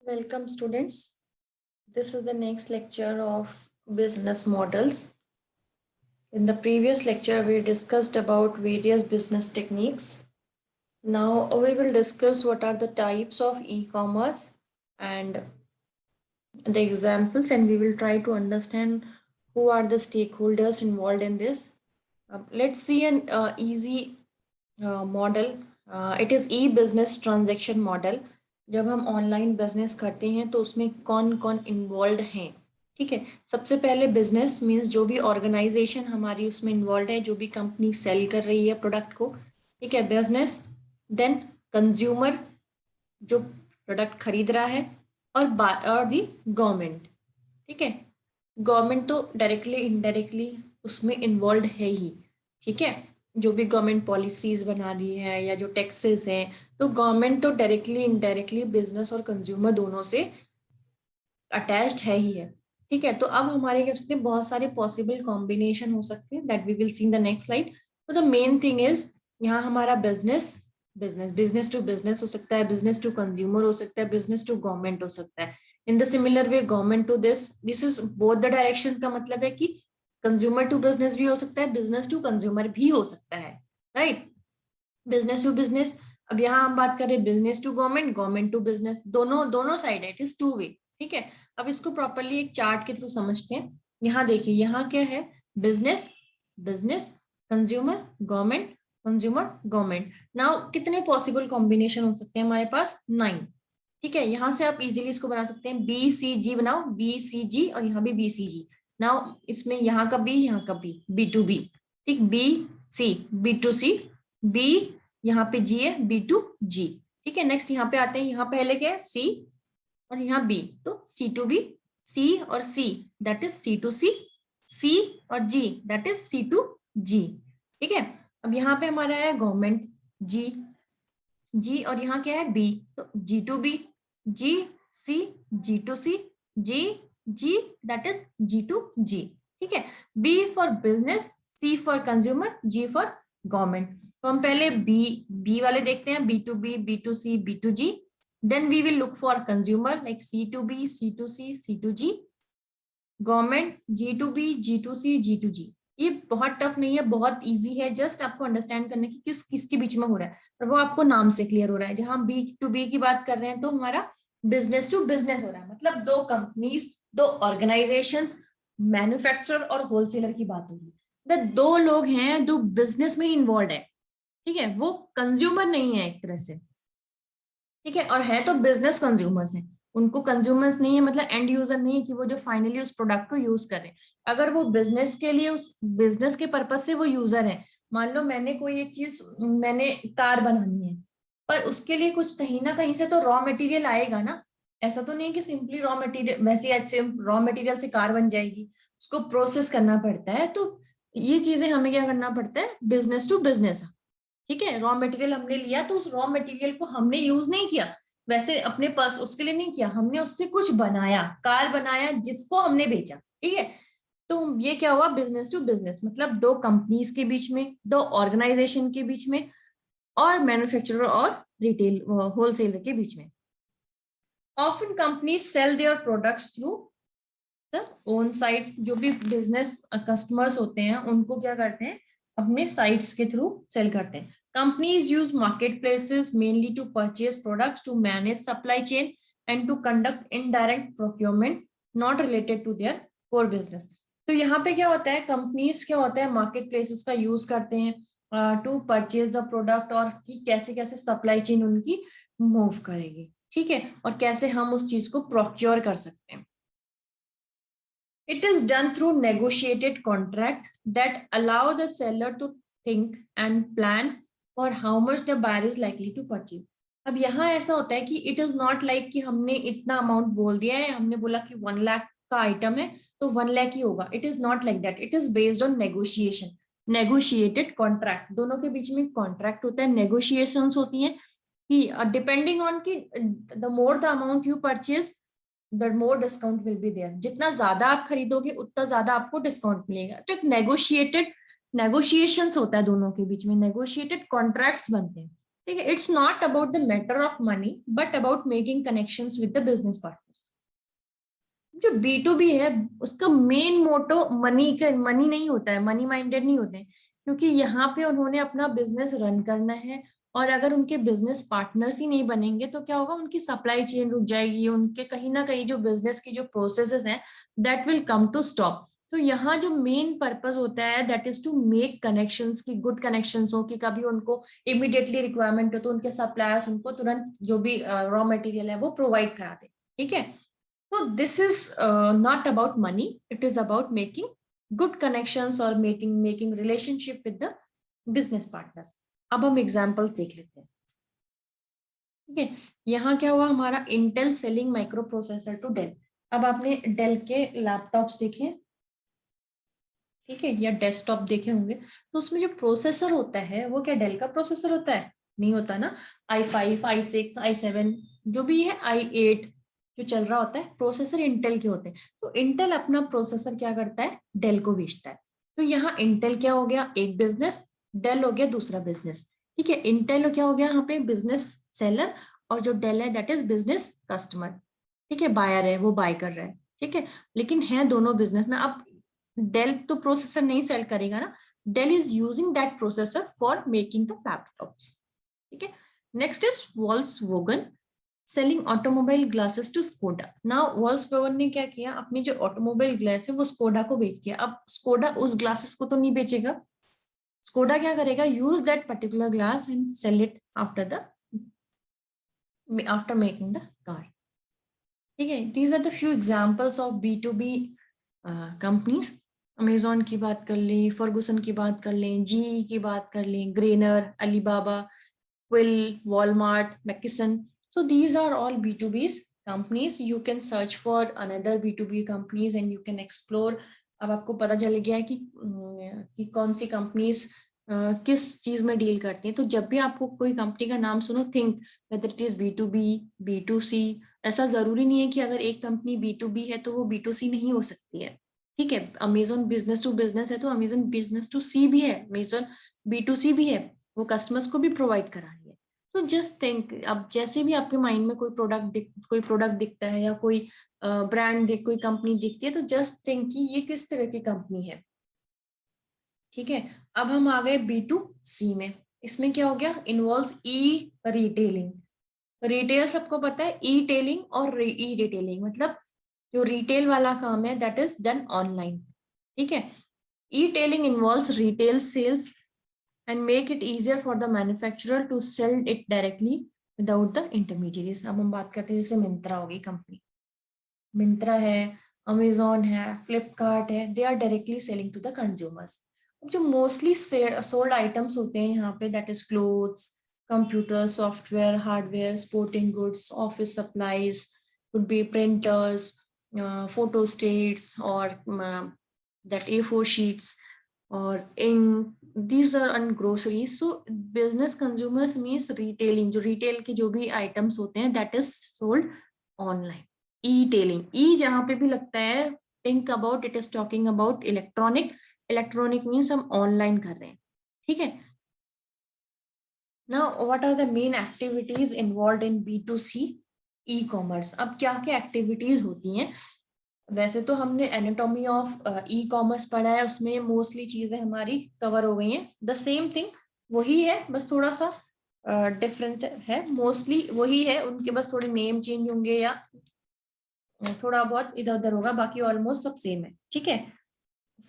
Welcome students. This is the next lecture of business models. In the previous lecture, we discussed about various business techniques. Now we will discuss what are the types of e-commerce and the examples, and we will try to understand who are the stakeholders involved in this. Let's see an easy model. It is e-business transaction model. जब हम online business करते हैं तो उसमें कौन कौन involve हैं, ठीक है। सबसे पहले बिजनेस मीन्स जो भी ऑर्गेनाइजेशन हमारी उसमें इन्वॉल्व है, जो भी कंपनी सेल कर रही है प्रोडक्ट को, ठीक है, बिजनेस। देन कंज्यूमर जो प्रोडक्ट खरीद रहा है, और दी गवर्नमेंट, ठीक है। गवर्नमेंट तो डायरेक्टली इनडायरेक्टली उसमें इन्वॉल्व है ही, ठीक है। जो भी गवर्नमेंट पॉलिसीज बना रही है या जो टैक्सेस हैं, तो गवर्नमेंट तो डायरेक्टली इनडायरेक्टली बिजनेस और कंज्यूमर दोनों से अटैच्ड है ही है, ठीक है। तो अब हमारे क्या सकते हैं, बहुत सारे पॉसिबल कॉम्बिनेशन हो सकते हैं, that we will see in the next slide. तो द मेन थिंग इज यहाँ हमारा बिजनेस बिजनेस टू बिजनेस हो सकता है, बिजनेस टू कंज्यूमर हो सकता है, बिजनेस टू गवर्नमेंट हो सकता है। In the similar way government to this is both the direction का मतलब है कि कंज्यूमर टू बिजनेस भी हो सकता है, बिजनेस टू कंज्यूमर भी हो सकता है, राइट। बिजनेस टू बिजनेस, अब यहाँ हम बात करें business to government, government to business, दोनों दोनों साइड है, इट इज टू वे, ठीक है। अब इसको प्रॉपरली एक चार्ट के थ्रू समझते हैं। यहाँ देखिए, यहाँ क्या है, business business consumer government consumer government. Now कितने पॉसिबल कॉम्बिनेशन हो सकते हैं हमारे पास, 9, ठीक है। यहाँ से आप इजीली इसको बना सकते हैं, बी सी जी बनाओ, बी सी जी, और यहाँ भी बी सी जी। नाउ इसमें यहाँ का बी, यहाँ का बी टू बी, ठीक, B C, B to C, B, यहाँ पे जी है, बी टू जी, ठीक है। नेक्स्ट यहाँ पे आते हैं, यहाँ पहले क्या है, सी, और यहाँ बी, तो सी टू बी, सी और C that is C to C और G that is C to G, ठीक है। अब यहाँ पे हमारा है गवर्नमेंट, जी जी, और यहाँ क्या है बी, तो G to B, G C, G to C, G G that is G to G, ठीक है। B for business, C for consumer, G for government. तो हम पहले बी वाले देखते हैं, B to C, B to G. Then we will look for consumer like C to B, C to C, C to G, government G to B, G to C, G to G. ये बहुत tough नहीं है, बहुत easy है, just आपको understand करने की किस किसके बीच में हो रहा है, और वो आपको नाम से क्लियर हो रहा है। जहां बी टू बी की बात कर रहे हैं तो हमारा बिजनेस टू बिजनेस हो रहा है, मतलब दो कंपनीज, दो ऑर्गेनाइजेशंस, मैन्युफैक्चरर और होलसेलर की बात हो रही है। दो लोग हैं जो बिजनेस में इन्वॉल्व है, ठीक है, वो कंज्यूमर नहीं है एक तरह से, ठीक है, और है तो बिजनेस कंज्यूमर्स हैं। उनको कंज्यूमर्स नहीं है मतलब एंड यूजर नहीं है कि वो जो फाइनली उस प्रोडक्ट को यूज कर रहे हैं। अगर वो बिजनेस के लिए, उस बिजनेस के पर्पज से वो यूजर है, मान लो मैंने कोई एक चीज, मैंने कार बनानी है, पर उसके लिए कुछ कहीं ना कहीं से तो रॉ मटेरियल आएगा ना। ऐसा तो नहीं है कि सिंपली रॉ मटेरियल, वैसे ऐसे रॉ मटेरियल से कार बन जाएगी, उसको प्रोसेस करना पड़ता है। तो ये चीजें हमें क्या करना पड़ता है, बिजनेस टू बिजनेस, ठीक है। रॉ मटेरियल हमने लिया तो उस रॉ मटेरियल को हमने यूज नहीं किया, वैसे अपने पास उसके लिए नहीं किया, हमने उससे कुछ बनाया, कार बनाया जिसको हमने बेचा, ठीक है। तो ये क्या हुआ, बिजनेस टू बिजनेस, मतलब दो कंपनीज के बीच में, दो ऑर्गेनाइजेशन के बीच में, और मैन्युफैक्चरर और रिटेल होलसेलर के बीच में। Often companies sell their products through the own sites. जो भी बिजनेस कस्टमर्स होते हैं उनको क्या करते हैं, अपने साइट्स के थ्रू सेल करते हैं। Companies use market places mainly to purchase products, to manage supply chain and to conduct indirect procurement not related to their core business. तो यहाँ पे क्या होता है, कंपनीज क्या होता है, मार्केट प्लेसेस का यूज करते हैं टू परचेज द प्रोडक्ट, और कि कैसे कैसे सप्लाई चेन उनकी मूव करेगी, ठीक है, और कैसे हम उस चीज को प्रोक्योर कर सकते हैं। It is done through negotiated contract that allow the seller to think and plan for how much the buyer is likely to purchase. अब यहाँ ऐसा होता है कि इट इज नॉट लाइक कि हमने इतना अमाउंट बोल दिया है, हमने बोला कि 1 लाख का आइटम है तो 1 लाख ही होगा। It is not like that, it is based on negotiation, negotiated contract. दोनों के बीच में कॉन्ट्रैक्ट होता है, नेगोशिएशंस होती हैं कि डिपेंडिंग ऑन कि the more the amount you purchase the more discount will be there. जितना ज्यादा आप खरीदोगे उतना ज्यादा आपको डिस्काउंट मिलेगा। तो एक नेगोशिएटेड नेगोशिएशंस होता है दोनों के बीच में, नेगोशिएटेड कॉन्ट्रैक्ट्स बनते हैं, ठीक है, it's not about the matter of money but about making connections with the business partners. जो B2B है उसका मेन मोटो मनी नहीं होता है, मनी माइंडेड नहीं होते हैं, क्योंकि यहाँ पे उन्होंने अपना बिजनेस रन करना है। और अगर उनके बिजनेस पार्टनर्स ही नहीं बनेंगे तो क्या होगा, उनकी सप्लाई चेन रुक जाएगी, उनके कहीं ना कहीं जो बिजनेस की जो प्रोसेसेस हैं that will come to stop. तो यहाँ जो मेन पर्पस होता है that is to make connections, की गुड कनेक्शंस हो, कि कभी उनको इमीडिएटली रिक्वायरमेंट हो तो उनके सप्लायर्स उनको तुरंत जो भी रॉ मटेरियल है वो प्रोवाइड करा दे। ठीक है, so this is not about money. It is about making good connections or making relationship with the business partners. अब हम examples देख लेते हैं। ठीक है, यहाँ क्या हुआ हमारा, Intel selling micro processor to Dell. अब आपने डेल के लैपटॉप्स देखे, ठीक है, या डेस्कटॉप देखे होंगे, तो उसमें जो प्रोसेसर होता है वो क्या डेल का प्रोसेसर होता है? नहीं होता ना। i5, i6, i7 जो भी है, i8 जो चल रहा होता है, प्रोसेसर इंटेल के होते हैं। तो इंटेल अपना प्रोसेसर क्या करता है, डेल को बेचता है। तो यहाँ इंटेल क्या हो गया, एक बिजनेस, डेल हो गया दूसरा बिजनेस। ठीक है, इंटेल क्या हो गया यहाँ पे, बिजनेस सेलर, और जो डेल है दैट इज बिजनेस कस्टमर। ठीक है, बायर है, वो बाय कर रहा है। ठीक है, लेकिन है दोनों बिजनेस में। अब डेल तो प्रोसेसर नहीं सेल करेगा ना, Dell is using that processor for making the laptops. ठीक है, next is Volkswagen selling automobile glasses to Skoda. Now Volkswagen ने क्या किया, अपनी जो ऑटोमोबाइल ग्लास है वो स्कोडा को बेच दिया। अब स्कोडा उस ग्लासेस को तो नहीं बेचेगा, स्कोडा क्या करेगा, use that particular glass and sell it after making the car. ठीक है, these are the few examples of B2B companies. Amazon की बात कर लें, फर्गुसन की बात कर लें, GE की बात कर लें, Grainger, Alibaba, Quill, Walmart, McKesson. So these are all B2Bs companies. You can search for another B2B companies and you can explore. अब आपको पता चल गया है कि कौन सी कंपनीज किस चीज में डील करती हैं। तो जब भी आपको कोई कंपनी का नाम सुनो, think whether it is B2B, B2C। ऐसा जरूरी नहीं है कि अगर एक कंपनी B2B है तो वो B2C नहीं हो सकती है। ठीक है, अमेजोन बिजनेस टू बिजनेस है तो अमेजोन बिजनेस टू सी भी है, अमेजोन B2C भी है, वो कस्टमर्स को भी प्रोवाइड करा रही है। तो जस्ट थिंक, अब जैसे भी आपके माइंड में कोई प्रोडक्ट दिखता है या कोई ब्रांड कोई कंपनी दिखती है, तो जस्ट थिंक कि ये किस तरह की कंपनी है। ठीक है, अब हम आ गए B2C में। इसमें क्या हो गया, इन्वॉल्व्स ई रिटेलिंग। रिटेल सबको पता है, ई टेलिंग और ई रिटेलिंग मतलब जो रिटेल वाला काम है दैट इज डन ऑनलाइन। ठीक है, etailing involves retail sales and make it easier for the manufacturer to sell it directly without the intermediaries। अब हम बात करते हैं, जैसे मिंत्रा हो गई कंपनी, मिंत्रा है, अमेजोन है, फ्लिपकार्ट है, they are directly selling to the consumers. जो मोस्टली सोल्ड आइटम्स होते हैं यहाँ पे that is clothes, computer, software, hardware, sporting goods, office supplies, could be printers, photo states, or that A4 sheets, or ink. These are on groceries. So business consumers means retailing, जो retail के जो भी items होते हैं that is sold online। e-tailing, e जहाँ पे भी लगता है, think about it is talking about electronic। electronic means हम online कर रहे हैं। ठीक है, now what are the main activities involved in B2C e-commerce? अब क्या क्या एक्टिविटीज होती हैं? वैसे तो हमने एनाटॉमी ऑफ ई कॉमर्स पढ़ा है, उसमें मोस्टली चीजें हमारी कवर हो गई हैं। द सेम थिंग वही है, बस थोड़ा सा डिफरेंट है। मोस्टली वही है, उनके बस थोड़े नेम चेंज होंगे या थोड़ा बहुत इधर उधर होगा, बाकी ऑलमोस्ट सब सेम है। ठीक है,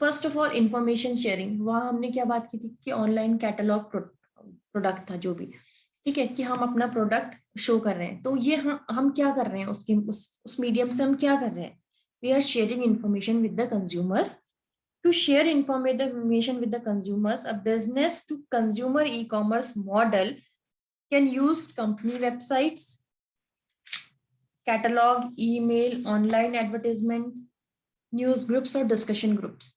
first of all information sharing. वहां हमने क्या बात की थी कि ऑनलाइन कैटलॉग प्रोडक्ट था जो भी। ठीक है, कि हम अपना प्रोडक्ट शो कर रहे हैं, तो ये हम क्या कर रहे हैं, उसके उस मीडियम से हम क्या कर रहे हैं, we are sharing information with the consumers। To share information with the consumers, a business to consumer e-commerce model can use company websites, catalog, email, online advertisement, news groups और discussion groups।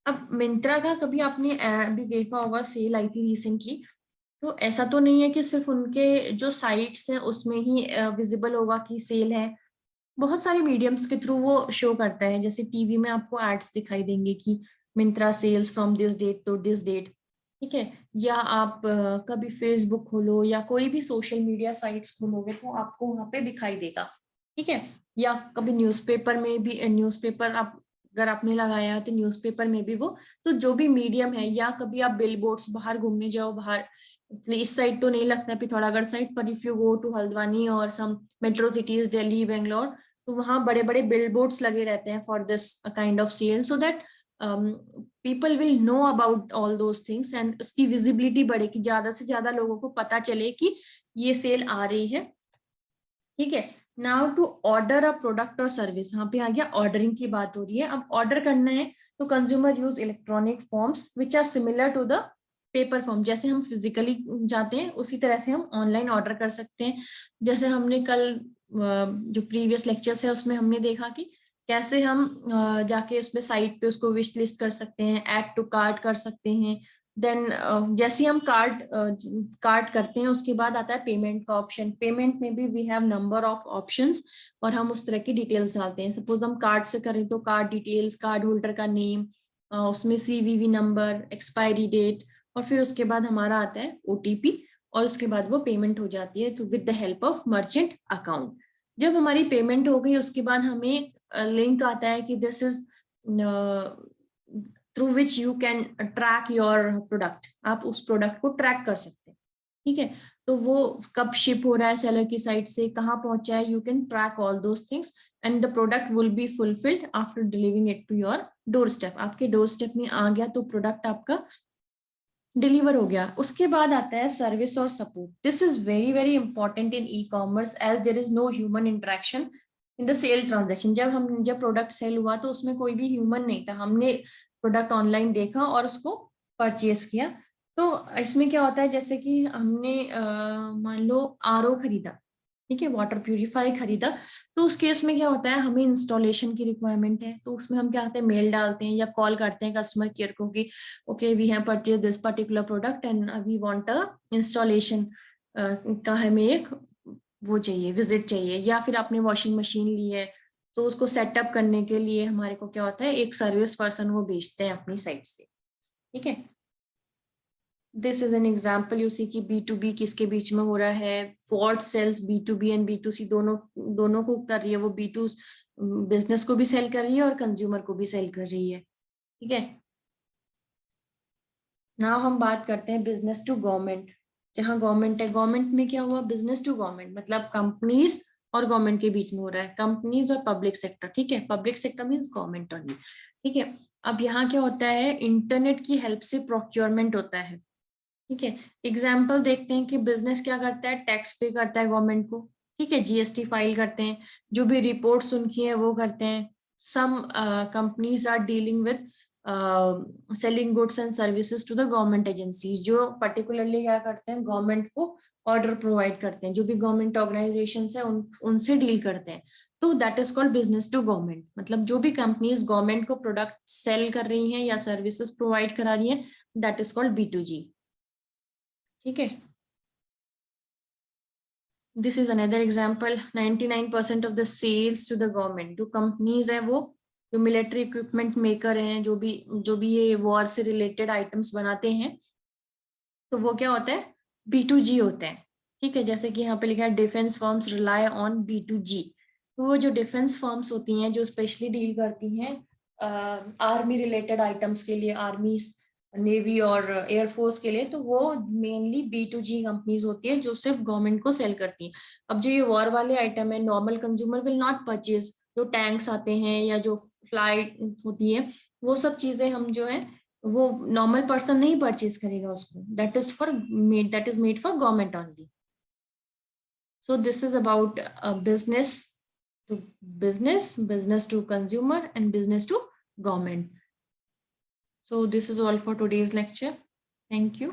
अब मिंत्रा का कभी आपने भी देखा होगा, cell आई थी recently, तो ऐसा तो नहीं है कि सिर्फ उनके जो साइट्स हैं उसमें ही विजिबल होगा कि सेल है, बहुत सारे मीडियम्स के थ्रू वो शो करता है। जैसे टीवी में आपको एड्स दिखाई देंगे कि Myntra sales from this date to this date. ठीक है, या आप कभी फेसबुक खोलो या कोई भी सोशल मीडिया साइट्स खोलोगे तो आपको वहां पे दिखाई देगा। ठीक है, या कभी न्यूज़पेपर में भी, न्यूज़पेपर आप अगर आपने लगाया तो न्यूज़पेपर में भी वो, तो जो भी मीडियम है, या कभी आप बिलबोर्ड्स बाहर घूमने जाओ बाहर, इस साइड तो नहीं लगता पिथौरागढ़ साइड, पर if you go to Haldwani और some metro cities Delhi Bangalore, तो वहां बड़े बड़े बिलबोर्ड्स लगे रहते हैं for this kind of sale, so that people will know about all those things and उसकी विजिबिलिटी बढ़े कि ज्यादा से ज्यादा लोगों को पता चले कि ये सेल आ रही है। ठीक है, now to order a product और सर्विस, यहाँ पे आ गया ऑर्डरिंग की बात हो रही है। अब ऑर्डर करना है तो consumer use electronic forms which are similar to the paper form. जैसे हम फिजिकली जाते हैं उसी तरह से हम ऑनलाइन ऑर्डर कर सकते हैं। जैसे हमने कल जो प्रीवियस लेक्चर्स है उसमें हमने देखा कि कैसे हम जाके उसमें साइट पे उसको विश लिस्ट कर सकते हैं, ऐड टू कार्ट कर सकते हैं। देन जैसे हम कार्ड करते हैं उसके बाद आता है पेमेंट का ऑप्शन। पेमेंट में भी we have number of options और हम उस तरह की डिटेल्स डालते हैं। सपोज हम कार्ड से करें तो कार्ड डिटेल्स, कार्ड होल्डर का नेम, उसमें CVV नंबर, एक्सपायरी डेट, और फिर उसके बाद हमारा आता है OTP, और उसके बाद वो पेमेंट हो जाती है तो with the help of merchant account. जब हमारी पेमेंट हो गई उसके बाद हमें लिंक आता है कि this is through which you can track your product. आप उस प्रोडक्ट को ट्रैक कर सकते हैं। ठीक है, तो वो कब शिप हो रहा है सेलर की साइड से, कहाँ पहुंचा है, you can track all those things and the product will be fulfilled after delivering it to your doorstep. आपके डोर स्टेप में आ गया तो प्रोडक्ट आपका डिलीवर हो गया। उसके बाद आता है सर्विस और support. This is very very important in e-commerce as there is no human interaction in the sale transaction. जब प्रोडक्ट सेल हुआ तो उसमें कोई भी ह्यूमन नहीं था, हमने प्रोडक्ट ऑनलाइन देखा और उसको परचेज किया। तो इसमें क्या होता है, जैसे कि हमने मान लो RO खरीदा, ठीक है, वाटर प्यूरिफाई खरीदा, तो उस केस में क्या होता है, हमें इंस्टॉलेशन की रिक्वायरमेंट है, तो उसमें हम क्या करते हैं, मेल डालते हैं या कॉल करते हैं कस्टमर केयर को कि okay we have purchase this particular product and we want a installation का हमें एक वो चाहिए, विजिट चाहिए। या फिर आपने वॉशिंग मशीन ली है तो उसको सेटअप करने के लिए हमारे को क्या होता है, एक सर्विस पर्सन वो भेजते हैं अपनी साइट से। ठीक है, this is an example you see कि B2B किसके बीच में हो रहा है, fort sales B2B and B2C दोनों दोनों को कर रही है। वो B2 बिजनेस को भी सेल कर रही है और कंज्यूमर को भी सेल कर रही है। ठीक है, नाउ हम बात करते हैं बिजनेस टू गवर्नमेंट। जहां गवर्नमेंट है, गवर्नमेंट में क्या हुआ, बिजनेस टू गवर्नमेंट मतलब कंपनीज और गवर्नमेंट के बीच में हो रहा है, कंपनीज और पब्लिक सेक्टर। ठीक है, public sector means government only. ठीक है, अब यहाँ क्या होता है, इंटरनेट की हेल्प से प्रोक्योरमेंट होता है। ठीक है, एग्जाम्पल देखते हैं कि बिजनेस क्या करता है, टैक्स पे करता है गवर्नमेंट को। ठीक है, GST फाइल करते हैं, जो भी रिपोर्ट्स उनकी है वो करते हैं। Some companies are dealing with selling goods and services to the government agencies, जो पर्टिकुलरली क्या करते हैं, गवर्नमेंट को ऑर्डर प्रोवाइड करते हैं, जो भी गवर्नमेंट ऑर्गेनाइजेशन है उनसे डील करते हैं। तो that is called business to government, मतलब जो भी कंपनीज गवर्नमेंट को प्रोडक्ट सेल कर रही हैं या सर्विसेज प्रोवाइड करा रही हैं, दैट इज कॉल्ड B2G। ठीक है, this is another example, 99% of the sales to the government. जो कंपनीज है वो, जो मिलिट्री इक्विपमेंट मेकर हैं, जो भी ये वॉर से रिलेटेड आइटम्स बनाते हैं, तो वो क्या होता है, B2G होते हैं। ठीक है, जैसे कि यहाँ पे लिखा है defence firms rely on B2G। तो वो जो डिफेंस फर्म्स होती हैं जो स्पेशली डील करती हैं आर्मी रिलेटेड आइटम्स के लिए, आर्मी, नेवी और एयरफोर्स के लिए, तो वो मेनली B2G कंपनीज होती है जो सिर्फ गवर्नमेंट को सेल करती हैं। अब जो ये वॉर वाले आइटम है, normal consumer will not purchase. जो टैंक्स आते हैं या जो फ्लाइट होती है, वो सब चीजें हम जो है वो नॉर्मल पर्सन नहीं परचेज करेगा उसको, that is made for government only. So this is about business to business to consumer, and business to government. So this is all for today's lecture. Thank you.